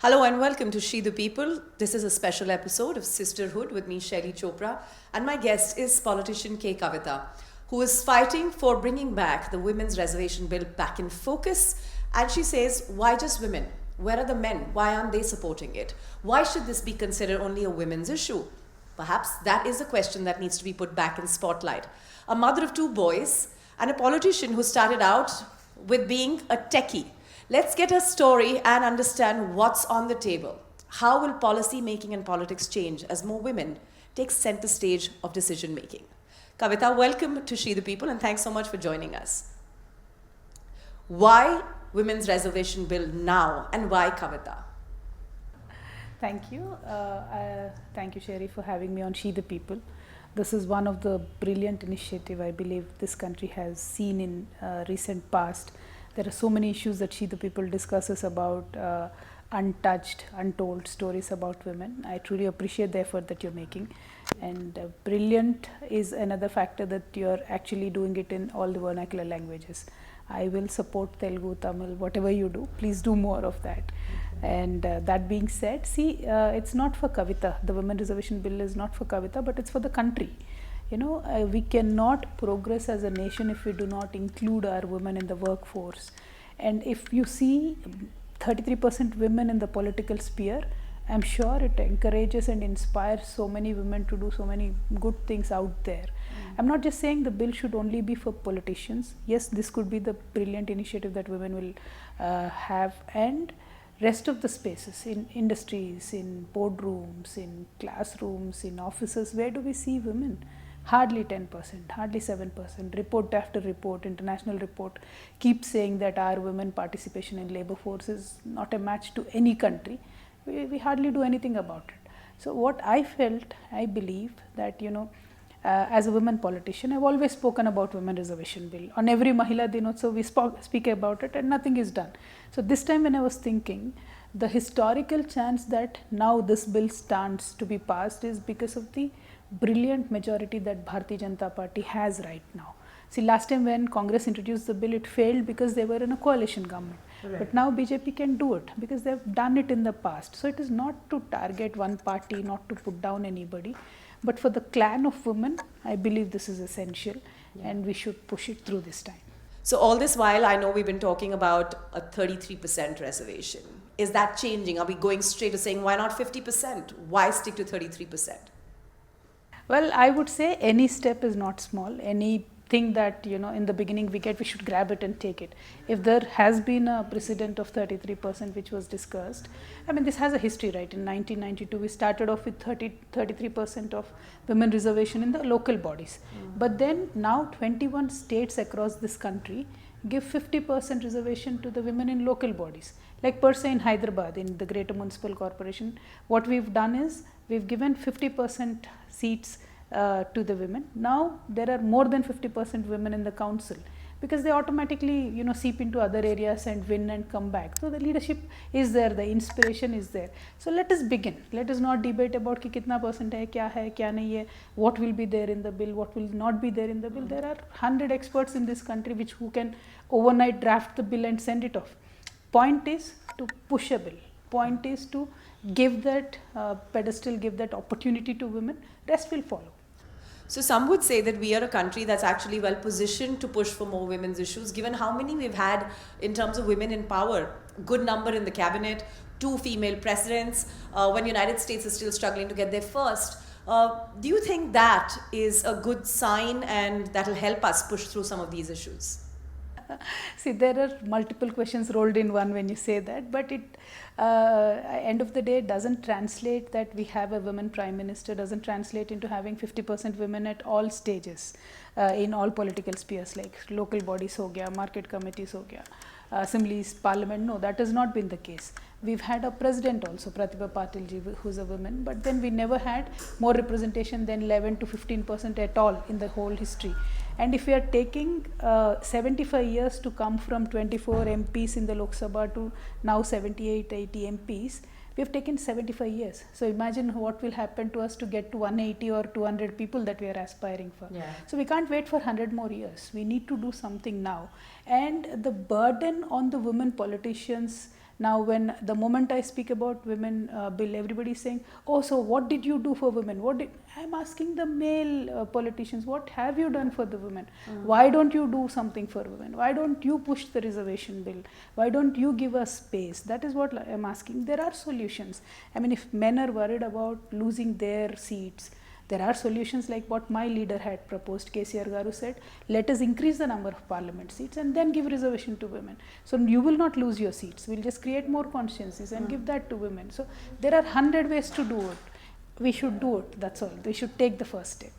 Hello and welcome to She the People. This is a special episode of Sisterhood with me, Shaili Chopra, and my guest is politician Kavitha, who is fighting for bringing back the women's reservation bill back in focus. And she says, why just women? Where are the men? Why aren't they supporting it? Why should this be considered only a women's issue? Perhaps that is a question that needs to be put back in spotlight. A mother of two boys and a politician who started out with being a techie. Let's get a story and understand what's on the table. How will policy making and politics change as more women take center stage of decision making? Kavitha, welcome to She the People and thanks so much for joining us. Why women's reservation bill now and why Kavitha? Thank you. Thank you, Sherry, for having me on She the People. This is one of the brilliant initiative I believe this country has seen in recent past. There are so many issues that She the People discusses about untouched, untold stories about women. I truly appreciate the effort that you're making. And brilliant is another factor that you're actually doing it in all the vernacular languages. I will support Telugu, Tamil, whatever you do. Please do more of that. And that being said, see, it's not for Kavitha. The Women Reservation Bill is not for Kavitha, but it's for the country. We cannot progress as a nation if we do not include our women in the workforce. And if you see 33% women in the political sphere, I'm sure it encourages and inspires so many women to do so many good things out there. I'm not just saying the bill should only be for politicians. Yes, this could be the brilliant initiative that women will have, and rest of the spaces in industries, in boardrooms, in classrooms, in offices, where do we see women? Hardly 10%, hardly 7%. Report after report, international report, keeps saying that our women participation in labor force is not a match to any country. We hardly do anything about it. So what I felt, I believe that, as a women politician, I've always spoken about women reservation bill. On every Mahila Dinotsav, we speak about it and nothing is done. So this time when I was thinking, the historical chance that now this bill stands to be passed is because of the brilliant majority that Bharatiya Janata Party has right now. See, last time when Congress introduced the bill, it failed because they were in a coalition government. Right. But now BJP can do it because they've done it in the past. So it is not to target one party, not to put down anybody. But for the clan of women, I believe this is essential, and we should push it through this time. So all this while, I know we've been talking about a 33% reservation. Is that changing? Are we going straight to saying, why not 50%? Why stick to 33%? Well, I would say any step is not small. Anything that, in the beginning we should grab it and take it. If there has been a precedent of 33% which was discussed, I mean, this has a history, right? In 1992, we started off with 33% of women reservation in the local bodies. But then now 21 states across this country give 50% reservation to the women in local bodies. Like per se in Hyderabad, in the Greater Municipal Corporation, what we've done is we've given 50% seats to the women. Now there are more than 50% women in the council because they automatically seep into other areas and win and come back. So the leadership is there, the inspiration is there. So let us begin. Let us not debate about ki kitna percent hai, kya nahi hai, what will be there in the bill, what will not be there in the bill. There are 100 experts in this country who can overnight draft the bill and send it off. Point is to push a bill. Point is to give that pedestal, give that opportunity to women. Rest will follow. So some would say that we are a country that's actually well positioned to push for more women's issues, given how many we've had in terms of women in power. Good number in the cabinet, 2 female presidents, when United States is still struggling to get there first. Do you think that is a good sign and that will help us push through some of these issues? See, there are multiple questions rolled in one when you say that, but it end of the day doesn't translate that we have a women prime minister, doesn't translate into having 50% women at all stages in all political spheres like local bodies ho gaya, market committees ho gaya, assemblies, parliament. No, that has not been the case. We've had a president also, Pratibha Patilji, who's a woman, but then we never had more representation than 11 to 15% at all in the whole history. And if we are taking 75 years to come from 24 MPs in the Lok Sabha to now 78, 80 MPs, we have taken 75 years. So imagine what will happen to us to get to 180 or 200 people that we are aspiring for. Yeah. So we can't wait for 100 more years. We need to do something now. And the burden on the women politicians Now, when the moment I speak about women bill, everybody is saying, "Oh, so what did you do for women? I'm asking the male politicians, what have you done for the women? Why don't you do something for women? Why don't you push the reservation bill? Why don't you give us space?" That is what I'm asking. There are solutions. I mean, if men are worried about losing their seats, there are solutions like what my leader had proposed. KCR Garu said, let us increase the number of parliament seats and then give reservation to women. So you will not lose your seats. We'll just create more constituencies and give that to women. So there are 100 ways to do it. We should do it. That's all. We should take the first step.